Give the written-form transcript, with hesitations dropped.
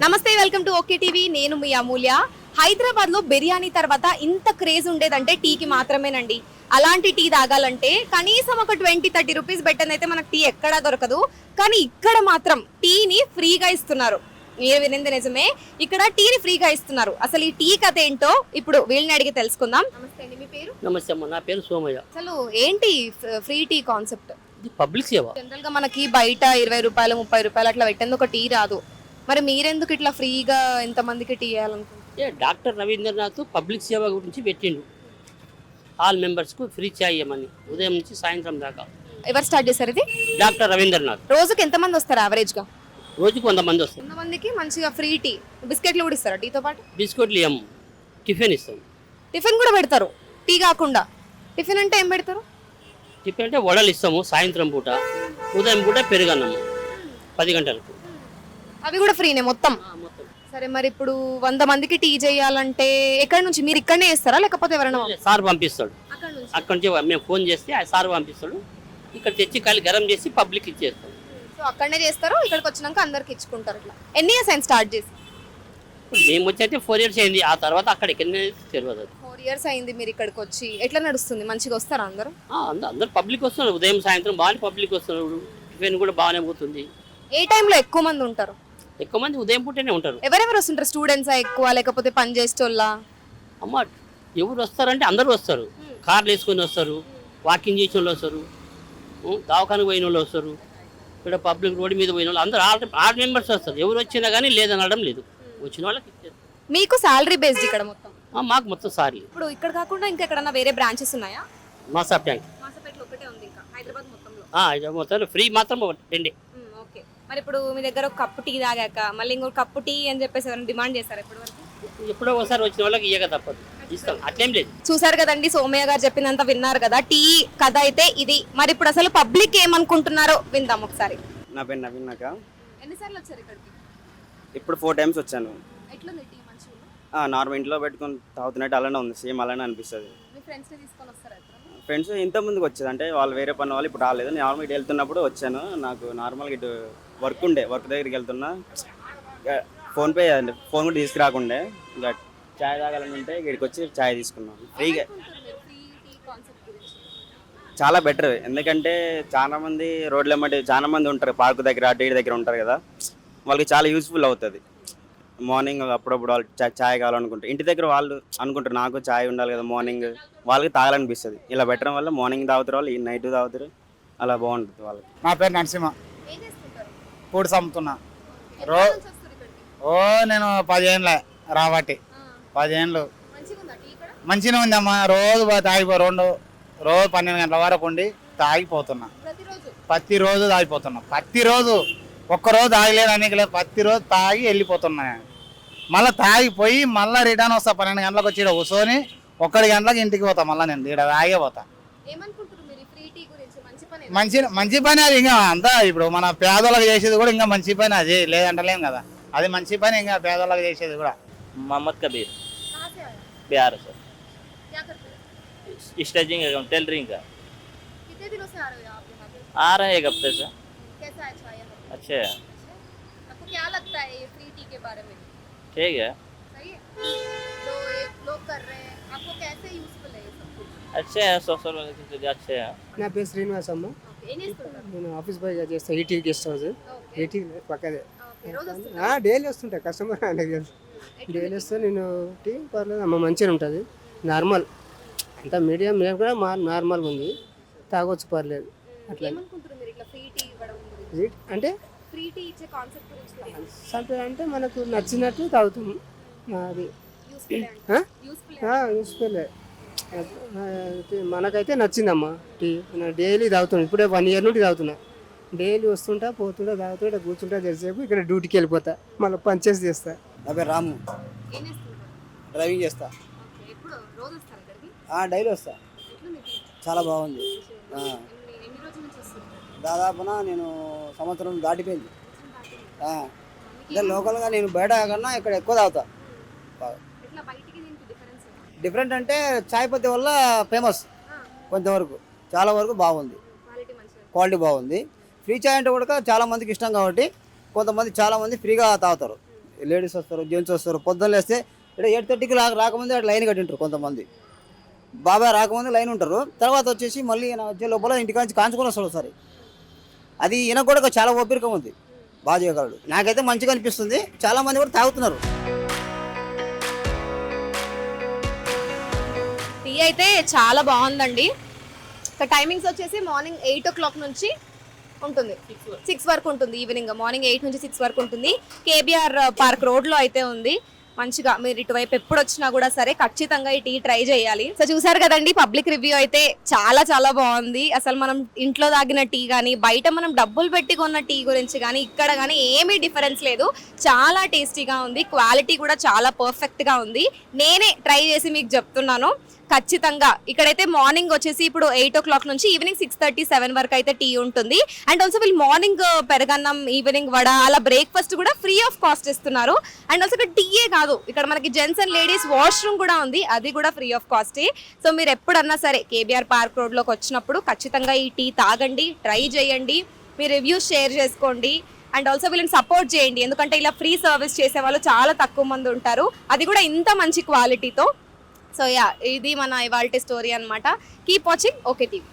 నమస్తే, welcome to okay TV. నేను మీ అమూల్య. హైదరాబాద్ లో బిర్యానీ తర్వాత ఇంత క్రేజ్ ఉండేదంటే టీకి మాత్రమేనండి. అలాంటి టీ తాగాలంటే కనీసం ఒక 20-30 రూపీస్ పెట్టనైతే మనకు టీ ఎక్కడా దొరకదు. కానీ ఇక్కడ మాత్రం టీని ఫ్రీగా ఇస్తున్నారు. మీరు వినింది నిజమే, ఇక్కడ టీని ఫ్రీగా ఇస్తున్నారు. అసలు ఈ టీ కథ ఏంటో ఇప్పుడు వీళ్ళని అడిగి తెలుసుకుందాం. నమస్తే అండి, మీ పేరు? నమస్తే అమ్మ, నా పేరు సోమయ్య. అసలు ఏంటి ఫ్రీ టీ కాన్సెప్ట్? ఇది పబ్లిక్ సేవ. జనరల్ గా మనకి బయట 20 రూపాయలు 30 రూపాయలు అట్లా పెట్టేందుకు ఒక టీ రాదు. మరి మీరెందుకు ఇట్లా ఫ్రీగా ఎంతమందికి టీ ఇవ్వాలనుకుంటున్నారు? డాక్టర్ రవీంద్రనాథ్ పబ్లిక్ సేవ గురించి పెట్టిండు. ఆల్ మెంబర్స్కు ఫ్రీ చాయ్ ఇవ్వమని, ఉదయం నుంచి సాయంత్రం దాకా. ఎవరు స్టార్ట్ చేశారు ఇది? డాక్టర్ రవీంద్రనాథ్. రోజుకి ఎంతమంది వస్తారు యావరేజ్ గా? రోజుకు 100 మంది వస్తారు. 100 మందికి మంచిగా ఫ్రీ టీ, బిస్కెట్లు కూడా ఇస్తారా టీతో పాటు? బిస్కెట్లు ఇవ్వము, టిఫిన్ ఇస్తాం. టిఫిన్ కూడా పెడతారు టీ కాకుండా? టిఫిన్ అంటే ఏం పెడతారు? టిఫిన్ అంటే వడలు ఇస్తాము సాయంత్రం పూట, ఉదయం పూట పెరుగన్నము 10 గంటలకు. అవి కూడా ఫ్రీనే మొత్తం? సరే, మరి ఇప్పుడు 100 మందికి టీ చేయాలంటే ఎక్కడి నుంచి? మీరు ఇక్కడనే చేస్తారా లేకపోతే ఎవరైనా? సార్ పంపిస్తాడు. అక్కడి నుంచి మేము ఫోన్ చేస్తే ఆ సార్ పంపిస్తాడు. ఇక్కడ తెచ్చి కాలి గరం చేసి పబ్లిక్ ఇచ్చేస్తాం. సో అక్కడనే చేస్తారు, ఇక్కడికి వచ్చినాక అందరికి ఇచ్చుకుంటారు. ఇట్లా ఎన్ని ఇయర్స్ అయింది స్టార్ట్ చేసి? మేము వచ్చి 4 years అయింది. ఆ తర్వాత అక్కడ ఎక్కడనే తెలియదు. 4 years అయింది మీరు ఇక్కడికి వచ్చి. ఎట్లా నడుస్తుంది? మంచిగా వస్తారా అందరూ? అందరు పబ్లిక్ వస్తున్నారు, ఉదయం సాయంత్రం బాగానే పబ్లిక్ వస్తున్నారు. టిఫిన్ కూడా బాగానే పోతుంది. ఏ టైంలో ఎక్కువ మంది ఉంటారు? ఎక్కువ మంది ఉదయం పూటనే ఉంటారు. ఎవరెవరు వస్తుంటారు? స్టూడెంట్స్ ఎక్కువ లేకపోతే పని చేసేటోళ్ళా? అమ్మ, ఎవరు వస్తారంటే అందరూ వస్తారు. కార్లు వేసుకొని వస్తారు, వాకింగ్ చేసిన వాళ్ళు వస్తారు, దవాఖానకు పోయిన వాళ్ళు వస్తారు, ఇక్కడ పబ్లిక్ రోడ్డు మీద పోయిన వాళ్ళు అందరూ ఆల్ మెంబర్స్ వస్తారు. ఎవరు వచ్చినా కానీ లేదనడం లేదు, వచ్చిన వాళ్ళకి ఇచ్చేస్తారు. మీకు శాలరీ బేస్డ్ ఇక్కడ మొత్తం? మాకు మొత్తం సార్లు. ఇప్పుడు ఇక్కడ కాకుండా ఇంకా ఎక్కడన్నా వేరే బ్రాంచెస్ ఉన్నాయా? మాసా ట్యాంక్ మాసపేటలో ఒకటే ఉంది ఇంకా హైదరాబాద్ మొత్తంలో? ఇది మొత్తం ఫ్రీ మాత్రం 2. ఓకే. మరి ఇప్పుడు మీ దగ్గర ఒక కప్పు టీ తాగాక మళ్ళీ ఇంకొక కప్పు టీ అని చెప్పేసి ఎవరైనా డిమాండ్ చేస్తారు ఎప్పటి వరకు? ఎప్పుడో ఒకసారి వచ్చిన వాళ్ళకి ఇయ్యక తప్పదు, ఇస్తాం, అట్లేం లేదు. చూసారు కదండి, సోమయ్య గారు చెప్పినంత విన్నారు కదా. టీ కథ అయితే ఇది. మరి ఇప్పుడు అసలు పబ్లిక్ ఏమనుకుంటున్నారో విందాం ఒకసారి. నా పేరు నవీన్. ఎన్నిసార్లు వచ్చారు ఇక్కడికి? ఇప్పుడు 4 times వచ్చాను. ఎట్లుంది టీ? మంచిగా? నార్మల్ ఇంట్లో పెట్టుకొని తాగుతున్నట్టు అలానే ఉంది, సేమ్ అలానే అనిపిస్తుంది. మీ ఫ్రెండ్స్ని తీసుకొని వస్తారా? ఫ్రెండ్స్ ఇంత ముందుకు వచ్చేది, అంటే వాళ్ళు వేరే పని వాళ్ళు ఇప్పుడు రాలేదు. నార్మల్ ఇటు వెళ్తున్నప్పుడు వచ్చాను. నాకు నార్మల్గా ఇటు వర్క్ దగ్గరికి వెళ్తున్నా. ఫోన్పే ఫోన్ కూడా తీసుకురాకుండే, ఇంకా ఛాయ్ తాగాలని ఉంటే ఇక్కడికి వచ్చి ఛాయ్ తీసుకున్నాను ఫ్రీగా. చాలా బెటర్, ఎందుకంటే చాలా మంది రోడ్ల వెంబడి చాలా మంది ఉంటారు, పార్కు దగ్గర అటు ఇటు దగ్గర ఉంటారు కదా, వాళ్ళకి చాలా యూస్ఫుల్ అవుతుంది. మార్నింగ్ అప్పుడప్పుడు వాళ్ళు ఛాయ్ కావాలనుకుంటారు, ఇంటి దగ్గర వాళ్ళు అనుకుంటారు నాకు ఛాయ్ ఉండాలి కదా మార్నింగ్, వాళ్ళకి తాగాలనిపిస్తుంది. ఇలా పెట్టడం వల్ల మార్నింగ్ తాగుతారు వాళ్ళు, నైట్ తాగుతారు, అలా బాగుంటుంది వాళ్ళకి. నా పేరు నరసింహ, ఫ్రూట్స్ అమ్ముతున్నా. నేను 10 ఏళ్ళ రాబట్టి 10 ఏళ్ళు మంచిగా ఉందమ్మా. రోజు రోజు 12 గంటల వరకు ఉండి తాగిపోతున్నా. ప్రతిరోజు తాగిపోతున్నా, ప్రతిరోజు. ఒక్కరోజు తాగలేదు అనేక లేదు, ప్రతిరోజు తాగి వెళ్ళిపోతున్నా. మళ్ళీ తాగిపోయి మళ్ళీ రిటర్న్ వస్తా. 12 గంటలకు వచ్చి ఇక్కడ కూర్చొని 1 గంటలకు ఇంటికి పోతా. మళ్ళీ నేను ఇక్కడ తాగే పోతా. మంచి పని అది. ఇంకా అంతా ఇప్పుడు మన పేదలకు చేసేది కూడా ఇంకా మంచి పని అది, లేదంటలేం కదా. అది మంచి పని, ఇంకా పేదలకు చేసేది కూడా. मोहम्मद कबीर, बिहार से। स्टेजिंग टेलरिंग का। कितने दिनों से आ रहे हो आप यहाँ पे? आ रहे हैं 1 हफ्ते से। कैसा है चाय यहाँ पे? अच्छे है, आपको क्या लगता है ये फ्री टी के बारे में? ठीक है, सही है? जो ये लोग कर रहे हैं, आपको कैसे यूजफुल है ये सब कुछ? अच्छे हैं, सोशल चीज़ें अच्छे हैं। నా పేరు శ్రీనివాస్ అమ్మ. ఏం చేస్తుంటారు? నేను ఆఫీస్ బాయ్గా చేస్తాను, ఈటీ గెస్ట్ హౌస్. ఓకే. ఈటీ పక్కదే. ఓకే, రోజు వస్తుంటారా? డైలీ వస్తుంటా, కస్టమర్ నాకు తెలుసు. డైలీ వస్తే నేను టీ పర్లేదు అమ్మ, మంచిగా ఉంటుంది. నార్మల్ అంతా మీడియం కూడా నార్మల్గా ఉంది, తాగొచ్చు, పర్లేదు. అట్లా ఏమనుకుంటారు మీరు ఇట్లా ఫ్రీ టీ ఇవ్వడం గురించి? అంటే ఫ్రీ టీ ఇచ్చే కాన్సెప్ట్ గురించి సంటే అంటే మనకు నచ్చినట్టు తాగుతాం. అది యూస్ఫుల్ అంటే యూస్ఫుల్ యూస్ఫుల్. మనకైతే నచ్చిందమ్మా టీ. డైలీ తాగుతున్నాను, ఇప్పుడే 1 year నుండి తాగుతున్నా. డైలీ వస్తుంటా పోతుంటా తాగుతుంటా, ఇక్కడ కూర్చుంటా, తెలిసేపు ఇక్కడ డ్యూటీకి వెళ్ళిపోతా, మళ్ళీ పంచేసి చేస్తా. నా పేరు రాము, ఏం చేస్తుంటారు? డ్రైవింగ్ చేస్తా. ఓకే. ఎప్పుడు రోజు వస్తారా ఇక్కడికి? డైలీ వస్తా. ఎట్లుంది టీ? చాలా బాగుంది. ఎన్ని రోజుల నుంచి వస్తుంటారు? దాదాపున నేను సంవత్సరం దాటిపోయింది. అంటే లోకల్గా నేను బయట కన్నా ఇక్కడ ఎక్కువ తాగుతా. ఎట్లా బయటికి దీనికి డిఫరెన్స్? డిఫరెంట్ అంటే చాయ్ పత్తి వల్ల ఫేమస్ కొంతవరకు, చాలా వరకు బాగుంది, క్వాలిటీ బాగుంది. ఫ్రీ చాయ్ అంటే కూడా చాలా మందికి ఇష్టం కాబట్టి కొంతమంది చాలా మంది ఫ్రీగా తాగుతారు. లేడీస్ వస్తారు, జెంట్స్ వస్తారు. పొద్దున్న లేస్తే ఇక్కడ 8:30కి రాకముందే అక్కడ లైన్ కట్టింటారు కొంతమంది. బాబాయ్ రాకముందే లైన్ ఉంటారు. తర్వాత వచ్చేసి మళ్ళీ ఈయన వచ్చే లోపల ఇంటికాంచి కాంచుకొని వస్తాడు ఒకసారి. అది ఈయన కూడా చాలా ఓపిక ఉంది, బాగా చేయగలడు. నాకైతే మంచిగా అనిపిస్తుంది. చాలామంది కూడా తాగుతున్నారు. టీ అయితే చాలా బాగుందండి. ఇక టైమింగ్స్ వచ్చేసి మార్నింగ్ 8 o'clock నుంచి ఉంటుంది, 6 వరకు ఉంటుంది. ఈవినింగ్ మార్నింగ్ 8 నుంచి 6 వరకు ఉంటుంది. కేబీఆర్ పార్క్ రోడ్లో అయితే ఉంది. మంచిగా మీరు ఇటువైపు ఎప్పుడు వచ్చినా కూడా సరే ఖచ్చితంగా ఈ టీ ట్రై చేయాలి. సో చూసారు కదండి, పబ్లిక్ రివ్యూ అయితే చాలా చాలా బాగుంది. అసలు మనం ఇంట్లో తాగిన టీ కానీ బయట మనం డబ్బులు పెట్టి కొన్న టీ గురించి కానీ ఇక్కడ కానీ ఏమీ డిఫరెన్స్ లేదు. చాలా టేస్టీగా ఉంది, క్వాలిటీ కూడా చాలా పర్ఫెక్ట్గా ఉంది. నేనే ట్రై చేసి మీకు చెప్తున్నాను. ఖచ్చితంగా ఇక్కడైతే మార్నింగ్ వచ్చేసి ఇప్పుడు 8 o'clock నుంచి ఈవినింగ్ 6:30-7 వరకు అయితే టీ ఉంటుంది. అండ్ ఆల్సో వీళ్ళు మార్నింగ్ పెరగన్నం, ఈవినింగ్ వడ, అలా బ్రేక్ఫాస్ట్ కూడా ఫ్రీ ఆఫ్ కాస్ట్ ఇస్తున్నారు. అండ్ ఆల్సో ఇక్కడ టీయే కాదు, ఇక్కడ మనకి జెంట్స్ అండ్ లేడీస్ వాష్రూమ్ కూడా ఉంది, అది కూడా ఫ్రీ ఆఫ్ కాస్టే. సో మీరు ఎప్పుడన్నా సరే కేబీఆర్ పార్క్ రోడ్లోకి వచ్చినప్పుడు ఖచ్చితంగా ఈ టీ తాగండి, ట్రై చేయండి, మీ రివ్యూస్ షేర్ చేసుకోండి. అండ్ ఆల్సో వీళ్ళని సపోర్ట్ చేయండి, ఎందుకంటే ఇలా ఫ్రీ సర్వీస్ చేసే వాళ్ళు చాలా తక్కువ మంది ఉంటారు, అది కూడా ఇంత మంచి క్వాలిటీతో. సో యా, ఇది మన ఇవాల్టి స్టోరీ అన్నమాట. Keep watching okay TV.